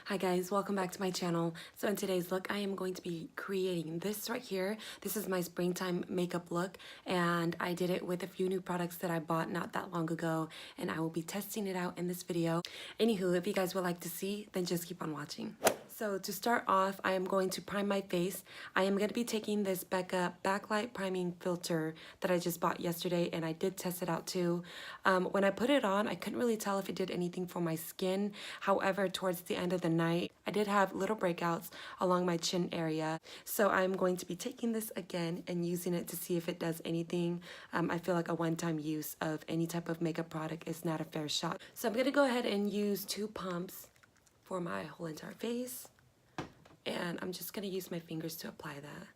Hi guys, welcome back to my channel. So in today's look, I am going to be creating this right here. This is my springtime makeup look, and I did it with a few new products that I bought not that long ago, and I will be testing it out in this video. Anywho, if you guys would like to see, then just keep on watching. So to start off, I am going to prime my face. I am going to be taking this Becca Backlight Priming Filter that I just bought yesterday, and I did test it out too. When I put it on, I couldn't really tell if it did anything for my skin. However, towards the end of the night, I did have little breakouts along my chin area. So I'm going to be taking this again and using it to see if it does anything. I feel like a one-time use of any type of makeup product is not a fair shot. So I'm going to go ahead and use 2 pumps for my whole entire face, and I'm just going to use my fingers to apply that.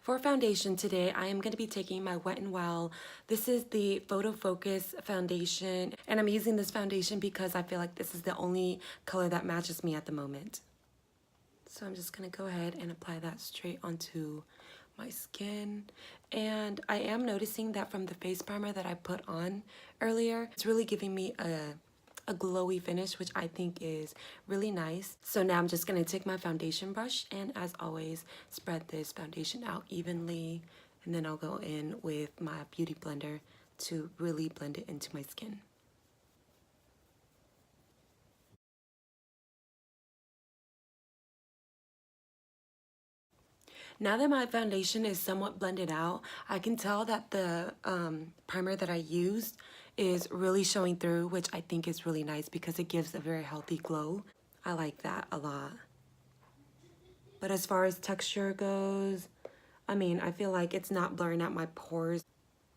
For foundation today, I am going to be taking my Wet n Wild. This is the Photo Focus foundation, and I'm using this foundation because I feel like this is the only color that matches me at the moment. So I'm just going to go ahead and apply that straight onto my skin. And I am noticing that from the face primer that I put on earlier, it's really giving me a glowy finish, which I think is really nice. So now I'm just going to take my foundation brush and, as always, spread this foundation out evenly, and then I'll go in with my beauty blender to really blend it into my skin. Now that my foundation is somewhat blended out, I can tell that the primer that I used is really showing through, which I think is really nice because it gives a very healthy glow. I like that a lot. But as far as texture goes, I feel like it's not blurring out my pores,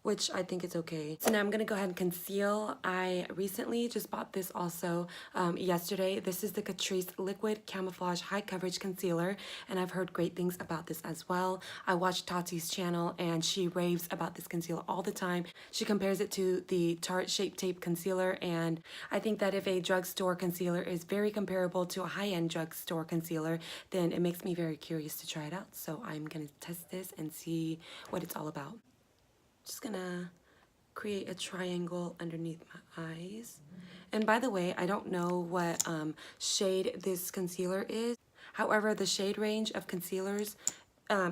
which I think is okay. So now I'm gonna go ahead and conceal. I recently just bought this also yesterday. This is the Catrice Liquid Camouflage High Coverage Concealer, and I've heard great things about this as well. I watched Tati's channel, and she raves about this concealer all the time. She compares it to the Tarte Shape Tape Concealer, and I think that if a drugstore concealer is very comparable to a high-end drugstore concealer, then it makes me very curious to try it out. So I'm gonna test this and see what it's all about. Just gonna create a triangle underneath my eyes. And by the way, I don't know what shade this concealer is. However, the shade range of concealers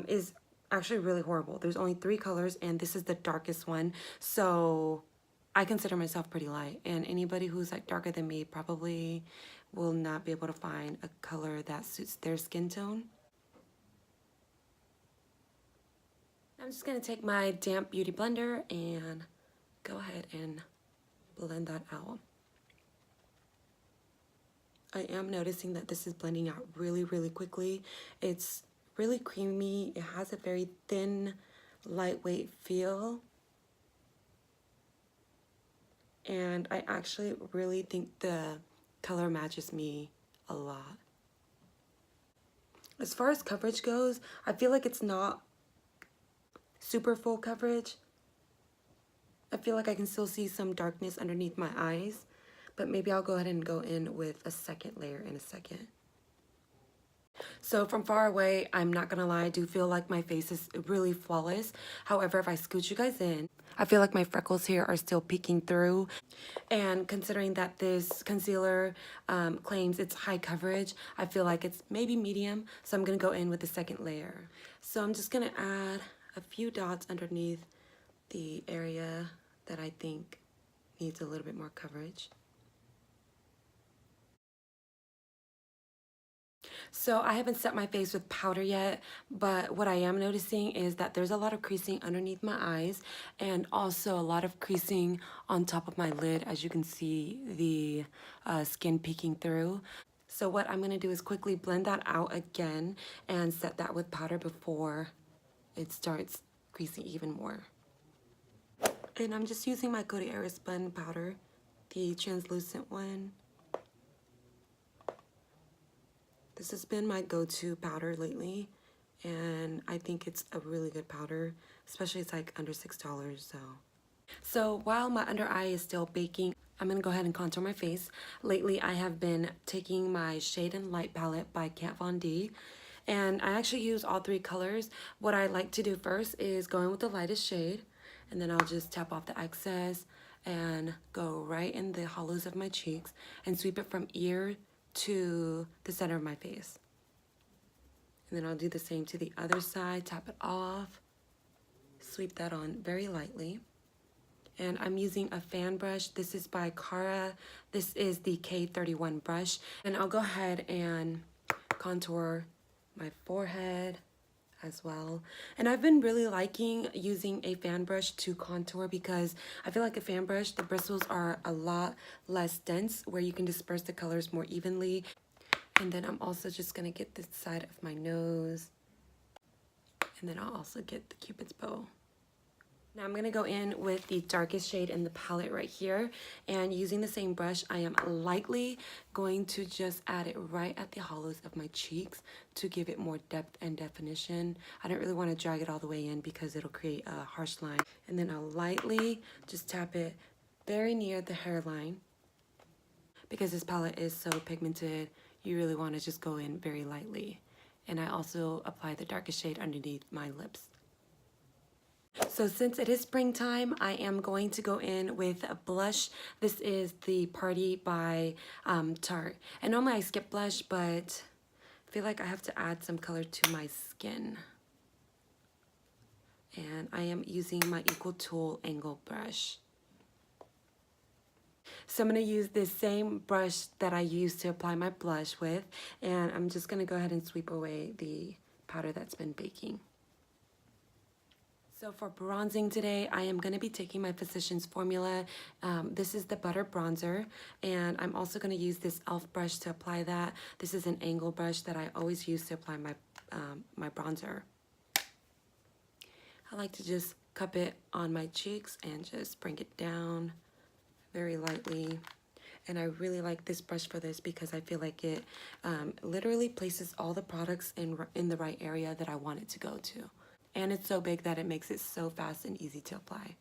is actually really horrible. There's only 3 colors, and this is the darkest one. So I consider myself pretty light, and anybody who's like darker than me probably will not be able to find a color that suits their skin tone. I'm just going to take my damp beauty blender and go ahead and blend that out. I am noticing that this is blending out really, really quickly. It's really creamy. It has a very thin, lightweight feel. And I actually really think the color matches me a lot. As far as coverage goes, I feel like it's not super full coverage. I feel like I can still see some darkness underneath my eyes, but maybe I'll go ahead and go in with a second layer in a second. So from far away, I'm not gonna lie, I do feel like my face is really flawless. However, if I scoot you guys in, I feel like my freckles here are still peeking through. And considering that this concealer claims it's high coverage, I feel like it's maybe medium. So I'm gonna go in with the second layer. So I'm just gonna add a few dots underneath the area that I think needs a little bit more coverage. So I haven't set my face with powder yet, but what I am noticing is that there's a lot of creasing underneath my eyes, and also a lot of creasing on top of my lid, as you can see the skin peeking through. So what I'm going to do is quickly blend that out again and set that with powder before it starts creasing even more. And I'm just using my Coty Airspun powder, the translucent one. This has been my go-to powder lately, and I think it's a really good powder, especially it's like under $6. So while my under eye is still baking, I'm gonna go ahead and contour my face. Lately, I have been taking my Shade and Light palette by Kat Von D, and I actually use all 3 colors. What I like to do first is go in with the lightest shade, and then I'll just tap off the excess, and go right in the hollows of my cheeks and sweep it from ear to the center of my face. And then I'll do the same to the other side, tap it off, sweep that on very lightly. And I'm using a fan brush. This is by Kara. This is the K31 brush. And I'll go ahead and contour my forehead as well. And I've been really liking using a fan brush to contour because I feel like a fan brush, the bristles are a lot less dense where you can disperse the colors more evenly. And then I'm also just gonna get this side of my nose. And then I'll also get the Cupid's bow. Now I'm gonna go in with the darkest shade in the palette right here, and using the same brush, I am lightly going to just add it right at the hollows of my cheeks to give it more depth and definition. I don't really want to drag it all the way in because it'll create a harsh line. And then I'll lightly just tap it very near the hairline. Because this palette is so pigmented, you really want to just go in very lightly. And I also apply the darkest shade underneath my lips. So since it is springtime, I am going to go in with a blush. This is the Party by Tarte. And normally I skip blush, but I feel like I have to add some color to my skin. And I am using my Equal Tool angle brush. So I'm going to use this same brush that I used to apply my blush with. And I'm just going to go ahead and sweep away the powder that's been baking. So for bronzing today, I am going to be taking my Physicians Formula. This is the Butter Bronzer, and I'm also going to use this e.l.f. brush to apply that. This is an angle brush that I always use to apply my bronzer. I like to just cup it on my cheeks and just bring it down very lightly. And I really like this brush for this because I feel like it literally places all the products in the right area that I want it to go to. And it's so big that it makes it so fast and easy to apply.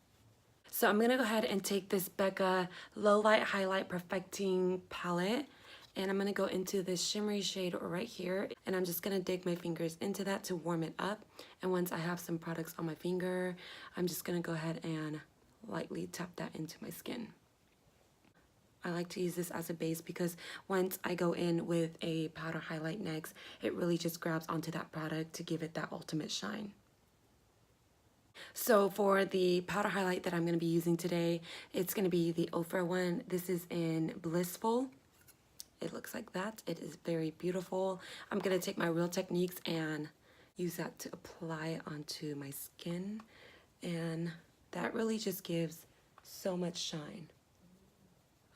So I'm going to go ahead and take this Becca Low Light Highlight Perfecting Palette. And I'm going to go into this shimmery shade right here. And I'm just going to dig my fingers into that to warm it up. And once I have some products on my finger, I'm just going to go ahead and lightly tap that into my skin. I like to use this as a base because once I go in with a powder highlight next, it really just grabs onto that product to give it that ultimate shine. So for the powder highlight that I'm going to be using today, it's going to be the Ofra one. This is in Blissful. It looks like that. It is very beautiful. I'm going to take my Real Techniques and use that to apply onto my skin. And that really just gives so much shine.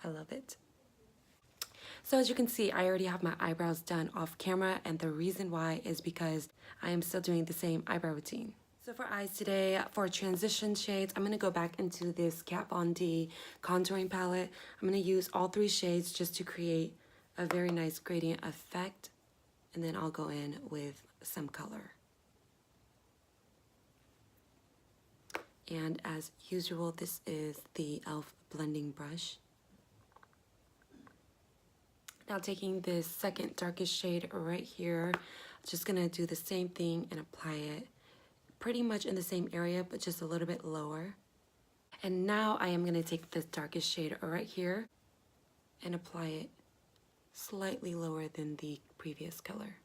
I love it. So as you can see, I already have my eyebrows done off camera, and the reason why is because I am still doing the same eyebrow routine. So for eyes today, for transition shades, I'm going to go back into this Kat Von D contouring palette. I'm going to use all 3 shades just to create a very nice gradient effect. And then I'll go in with some color. And as usual, this is the e.l.f. blending brush. Now taking this second darkest shade right here, just going to do the same thing and apply it pretty much in the same area, but just a little bit lower. And now I am going to take this darkest shade right here and apply it slightly lower than the previous color.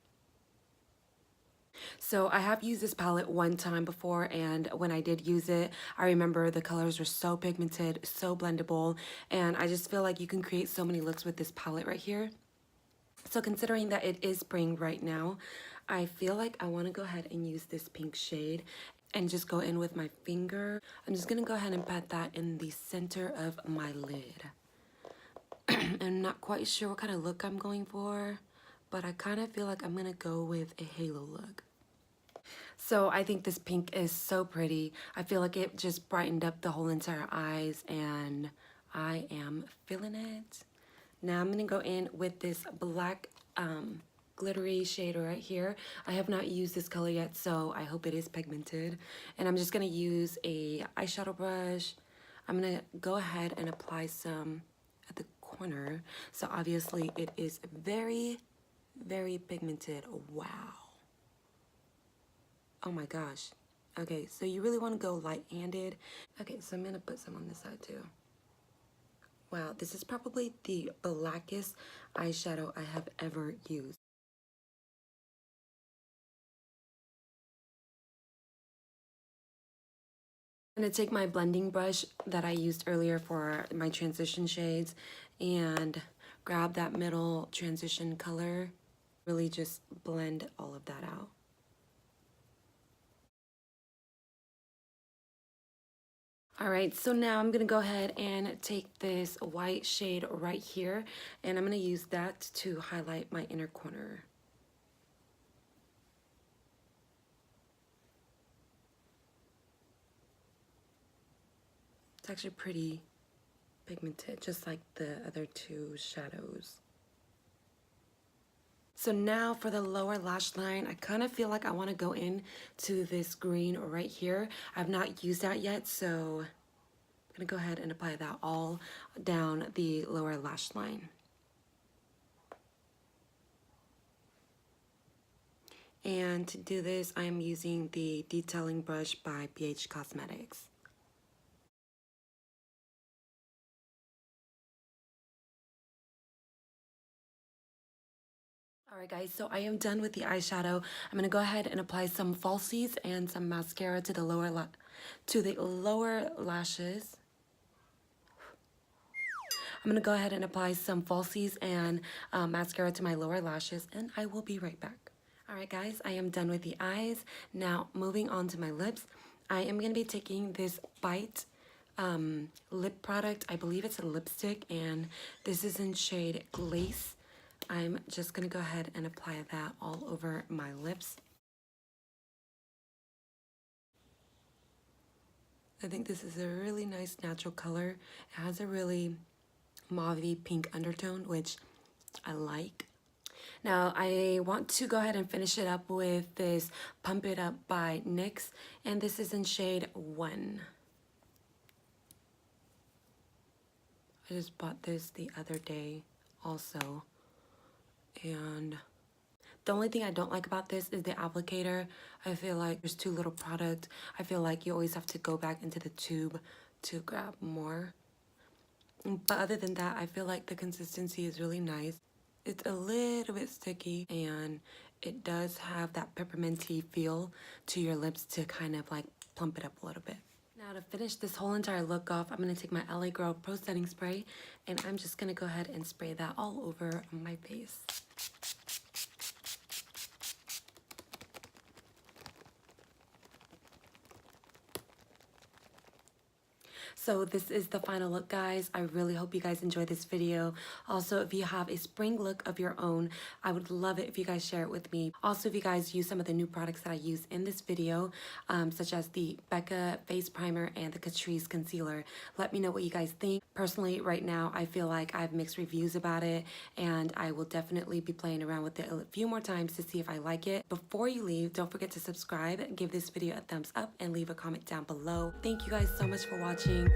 So I have used this palette one time before, and when I did use it, I remember the colors were so pigmented, so blendable, and I just feel like you can create so many looks with this palette right here. So considering that it is spring right now, I feel like I want to go ahead and use this pink shade and just go in with my finger. I'm just going to go ahead and pat that in the center of my lid. I'm not quite sure what kind of look I'm going for, but I kind of feel like I'm going to go with a halo look. So I think this pink is so pretty. I feel like it just brightened up the whole entire eyes, and I am feeling it. Now I'm going to go in with this black glittery shade right here. I have not used this color yet, so I hope it is pigmented. And I'm just going to use a eyeshadow brush. I'm going to go ahead and apply some at the corner. So obviously it is very, very pigmented. Wow. Oh my gosh. Okay, so you really want to go light-handed. Okay, so I'm going to put some on this side too. Wow, this is probably the blackest eyeshadow I have ever used. I'm going to take my blending brush that I used earlier for my transition shades and grab that middle transition color. Really just blend all of that out. All right, so now I'm gonna go ahead and take this white shade right here, and I'm gonna use that to highlight my inner corner. It's actually pretty pigmented, just like the other two shadows. So now for the lower lash line, I kind of feel like I want to go in to this green right here. I've not used that yet, so I'm gonna go ahead and apply that all down the lower lash line. And to do this, I'm using the detailing brush by BH Cosmetics. Alright guys, so I am done with the eyeshadow. I'm going to go ahead and apply some falsies and some mascara to the lower lashes. I'm going to go ahead and apply some falsies and mascara to my lower lashes, and I will be right back. Alright guys, I am done with the eyes. Now moving on to my lips, I am going to be taking this Bite lip product. I believe it's a lipstick, and this is in shade Glace. I'm just going to go ahead and apply that all over my lips. I think this is a really nice natural color. It has a really mauvey pink undertone, which I like. Now I want to go ahead and finish it up with this Pump It Up by NYX, and this is in shade 1. I just bought this the other day also, and the only thing I don't like about this is the applicator. I feel like there's too little product. I feel like you always have to go back into the tube to grab more. But other than that, I feel like the consistency is really nice. It's a little bit sticky, and it does have that pepperminty feel to your lips to kind of like plump it up a little bit. Now to finish this whole entire look off, I'm going to take my LA Girl Pro Setting Spray, and I'm just going to go ahead and spray that all over my face. So this is the final look, guys. I really hope you guys enjoyed this video. Also, if you have a spring look of your own, I would love it if you guys share it with me. Also, if you guys use some of the new products that I use in this video, such as the Becca Face Primer and the Catrice Concealer, let me know what you guys think. Personally, right now, I feel like I have mixed reviews about it, and I will definitely be playing around with it a few more times to see if I like it. Before you leave, don't forget to subscribe, give this video a thumbs up, and leave a comment down below. Thank you guys so much for watching.